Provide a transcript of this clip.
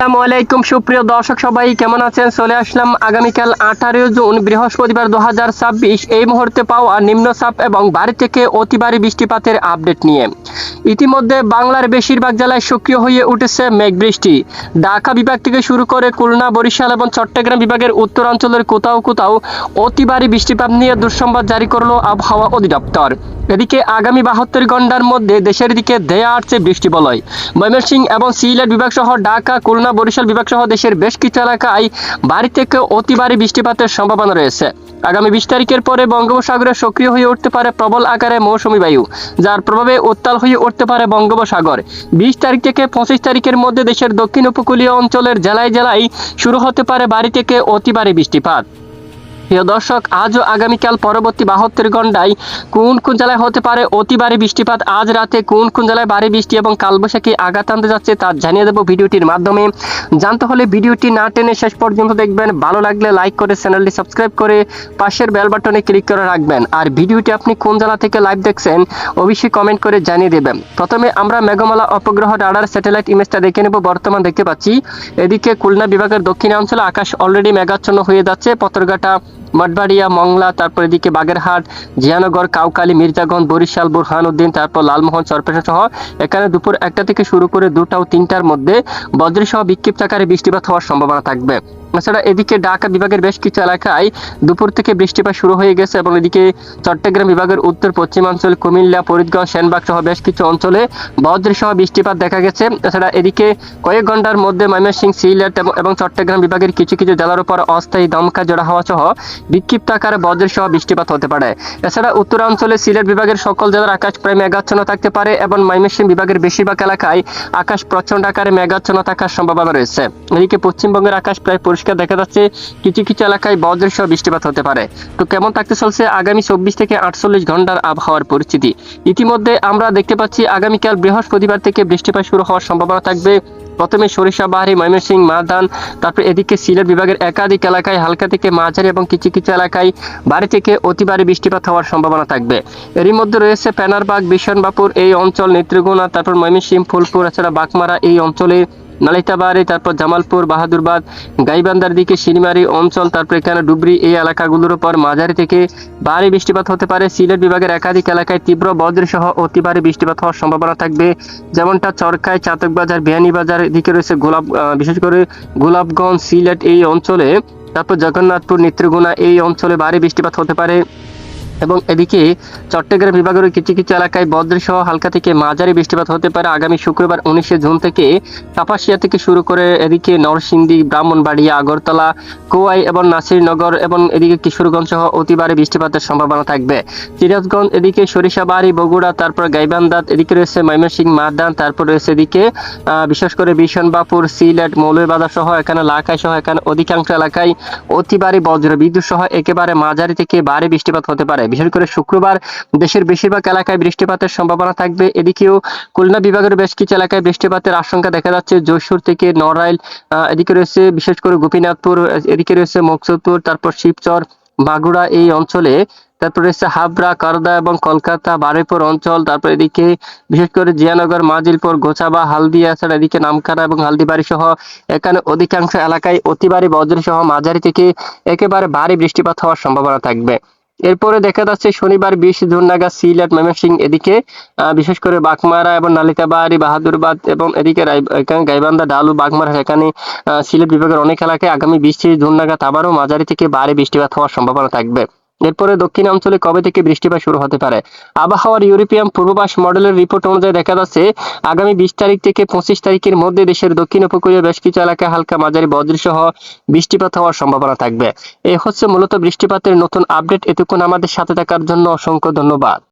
আসসালামু আলাইকুম সুপ্রিয় দর্শক সবাই কেমন আছেন? চলে আসলাম আগামীকাল 18 জুন বৃহস্পতিবার 2026 এই মুহূর্তে পাওয়া নিম্নচাপ এবং ভারী থেকে অতি ভারী বৃষ্টিপাতের আপডেট নিয়ে। ইতিমধ্যে বাংলার বেশিরভাগ জেলায় সক্রিয় হয়ে উঠেছে মেঘ বৃষ্টি। ঢাকা বিভাগ থেকে শুরু করে খুলনা, বরিশাল এবং চট্টগ্রাম বিভাগের উত্তরাঞ্চলের কোথাও কোথাও অতি ভারী বৃষ্টিপাত নিয়ে দুঃসংবাদ জারি করলো আবহাওয়া অধিদপ্তর। এদিকে আগামী 72 ঘন্টার মধ্যে দেশের দিকে ধেয়ে আসছে বৃষ্টি বলয়। ময়মনসিংহ এবং সিলেট বিভাগ সহ ঢাকা, খুলনা, বরিশাল বিভাগ সহ দেশের বেশ কিছু এলাকায় ভারী থেকে অতি ভারী বৃষ্টিপাতের সম্ভাবনা রয়েছে। আগামী 20 তারিখের পরে বঙ্গোপসাগরে সক্রিয় হয়ে উঠতে পারে প্রবল আকারে মৌসুমী বায়ু, যার প্রভাবে উত্তাল হয়ে উঠতে পারে বঙ্গোপসাগর। 20 তারিখ থেকে 25 তারিখের মধ্যে দেশের দক্ষিণ উপকূলীয় অঞ্চলের জেলায় জেলায় শুরু হতে পারে ভারী থেকে অতি ভারী বৃষ্টিপাত। প্রিয় দর্শক, আজ ও আগামীকাল পরবর্তী 72 ঘন্টায় কোন কোন জেলায় হতে পারে অতি ভারী বৃষ্টিপাত, আজ রাতে কোন কোন জেলায় ভারী বৃষ্টি এবং কালবৈশাখী আঘাত আনতে যাচ্ছে তা জানিয়ে দেবো ভিডিওটির মাধ্যমে। জানতে হলে ভিডিওটি না টেনে শেষ পর্যন্ত দেখবেন। ভালো লাগলে লাইক করে চ্যানেলটি সাবস্ক্রাইব করে পাশের বেল বাটনে ক্লিক করে রাখবেন। আর ভিডিওটি আপনি কোন জেলা থেকে লাইভ দেখছেন অবশ্যই কমেন্ট করে জানিয়ে দেবেন। প্রথমে আমরা মেঘমালা উপগ্রহ রাডার স্যাটেলাইট ইমেজটা দেখে নেব। বর্তমান দেখতে পাচ্ছি এদিকে খুলনা বিভাগের দক্ষিণাঞ্চলে আকাশ অলরেডি মেঘাচ্ছন্ন হয়ে যাচ্ছে। পতরঘাটা, মঠবাড়িয়া, মংলা, তারপর এদিকে বাগেরহাট, জিয়ানগর, কাউকালী, মির্জাগঞ্জ, বরিশাল, বুরহানুদ্দিন, তারপর লালমোহন, চরপেশা সহ এখানে দুপুর 1টা থেকে শুরু করে 2টা ও 3টার মধ্যে বজ্রসহ বিক্ষিপ্ত আকারে বৃষ্টিপাত হওয়ার সম্ভাবনা থাকবে। এছাড়া এদিকে ঢাকা বিভাগের বেশ কিছু এলাকায় দুপুর থেকে বৃষ্টিপাত শুরু হয়ে গেছে এবং এদিকে চট্টগ্রাম বিভাগের উত্তর পশ্চিমাঞ্চল, কুমিল্লা, ফরিদগঞ্জ, সেনবাগ সহ বেশ কিছু অঞ্চলে বজ্রসহ বৃষ্টিপাত দেখা গেছে। এছাড়া এদিকে কয়েক ঘন্টার মধ্যে ময়মনসিংহ, সিলেট এবং চট্টগ্রাম বিভাগের কিছু কিছু জেলার উপর অস্থায়ী দমকা জোড়া হওয়া সহ বিক্ষিপ্ত আকারে বজ্রসহ বৃষ্টিপাত হতে পারে। এছাড়া উত্তরাঞ্চলে সিলেট বিভাগের সকল জেলার আকাশ প্রায় মেঘাচ্ছন্ন থাকতে পারে এবং ময়মনসিংহ বিভাগের বেশিরভাগ এলাকায় আকাশ প্রচন্ড আকারে মেঘাচ্ছন্ন থাকার সম্ভাবনা রয়েছে। এদিকে পশ্চিমবঙ্গের আকাশ প্রায় পরিষ্কার দেখা যাচ্ছে, কিছু কিছু এলাকায় বজ্রসহ বৃষ্টিপাত হতে পারে। তো কেমন থাকতে চলছে আগামী 24 থেকে 48 ঘন্টার আবহাওয়ার পরিস্থিতি? ইতিমধ্যে আমরা দেখতে পাচ্ছি আগামীকাল বৃহস্পতিবার থেকে বৃষ্টিপাত শুরু হওয়ার সম্ভাবনা থাকবে। প্রথমে সরিষাবাড়ি, ময়মনসিংহ, মাদান, তারপর এদিকে সিলেট বিভাগের একাধিক এলাকায় হালকা থেকে মাঝারি এবং কিছু কিছু এলাকায় ভারী থেকে অতি ভারী বৃষ্টিপাত হওয়ার সম্ভাবনা থাকবে। এরই মধ্যে রয়েছে পেনারবাগ, বিশনবাপুর এই অঞ্চল, নেত্রকোনা, তারপর ময়মনসিংহ, ফুলপুর, এছাড়া বাগমারা এই অঞ্চলে, নালিতাবাড়ি, তারপর জামালপুর, বাহাদুরবাদ, গাইবান্ধার দিকে শিরিমারি অঞ্চল, তারপর এখানে ডুবরি এই এলাকাগুলোর উপর মাঝারি থেকে ভারী বৃষ্টিপাত হতে পারে। সিলেট বিভাগের একাধিক এলাকায় তীব্র বজ্রসহ অতি ভারী বৃষ্টিপাত হওয়ার সম্ভাবনা থাকবে, যেমনটা চরকায়, চাতকবাজার, বিয়ানীবাজার এদিকে রয়েছে বিশেষ করে গোলাপগঞ্জ, সিলেট এই অঞ্চলে, তারপর জগন্নাথপুর, নেত্রকোনা এই অঞ্চলে ভারী বৃষ্টিপাত হতে পারে। এবং এদিকে চট্টগ্রাম বিভাগের কিছু কিছু এলাকায় বজ্রসহ হালকা থেকে মাঝারি বৃষ্টিপাত হতে পারে আগামী শুক্রবার 19 জুন থেকে। কাপাসিয়া থেকে শুরু করে এদিকে নরসিংদী, ব্রাহ্মণবাড়িয়া, আগরতলা, কোয়াই এবং নাসিরনগর এবং এদিকে কিশোরগঞ্জ সহ অতি ভারী বৃষ্টিপাতের সম্ভাবনা থাকবে। সিরাজগঞ্জ, এদিকে সরিষাবাড়ি, বগুড়া, তারপর গাইবান্ধা, এদিকে রয়েছে ময়মনসিংহ, মাদান, তারপর রয়েছে এদিকে বিশেষ করে বিশনবাপুর, সিলেট, মৌলভীবাজার সহ এখানে লাখাই সহ এখানে অধিকাংশ এলাকায় অতি ভারী বজ্র বিদ্যুৎ সহ একেবারে মাঝারি থেকে ভারী বৃষ্টিপাত হতে পারে। বিশেষ করে শুক্রবার দেশের বেশিরভাগ এলাকায় বৃষ্টিপাতের সম্ভাবনা থাকবে। এদিকেও খুলনা বিভাগের বেশ কিছু এলাকায় বৃষ্টিপাতের আশঙ্কা দেখা যাচ্ছে। যশোর থেকে নড়াইল, এদিকে রয়েছে বিশেষ করে গোপীনাথপুর, এদিকে রয়েছে মকসুদপুর, তারপর শিবচর, মাগুরা এই অঞ্চলে, তারপর রয়েছে হাবড়া, কারদা এবং কলকাতা, বারুইপুর অঞ্চল, তারপর এদিকে বিশেষ করে জিয়ানগর, মাজিলপুর, গোছাবা, হালদিয়া, ছাড়া এদিকে নামখানা এবং হালদিবাড়ি সহ এখানে অধিকাংশ এলাকায় অতি ভারী বজ্র সহ মাঝারি থেকে একেবারে ভারী বৃষ্টিপাত হওয়ার সম্ভাবনা থাকবে। এরপরে দেখা যাচ্ছে শনিবার 20 জুন নাগাদ সিলেট, ময়মনসিংহ এদিকে বিশেষ করে বাগমারা এবং নালিতাবাড়ি, বাহাদুরবাদ এবং এদিকে এখানে গাইবান্ধা, ডালু, বাগমারা এখানে সিলেট বিভাগের অনেক এলাকায় আগামী 20 জুন নাগাদ আবারও মাঝারি থেকে ভারী বৃষ্টিপাত হওয়ার সম্ভাবনা থাকবে। এরপরে দক্ষিণ অঞ্চলে কবে থেকে বৃষ্টিপাত শুরু হতে পারে? আবহাওয়ার ইউরোপিয়ান পূর্বাভাস মডেলের রিপোর্ট অনুযায়ী দেখা যাচ্ছে আগামী 20 তারিখ থেকে 25 তারিখের মধ্যে দেশের দক্ষিণ উপকূলীয় বেশ কিছু এলাকায় হালকা মাঝারি বজ্রসহ বৃষ্টিপাত হওয়ার সম্ভাবনা থাকবে। এই হচ্ছে মূলত বৃষ্টিপাতের নতুন আপডেট। এতক্ষণ আমাদের সাথে থাকার জন্য অসংখ্য ধন্যবাদ।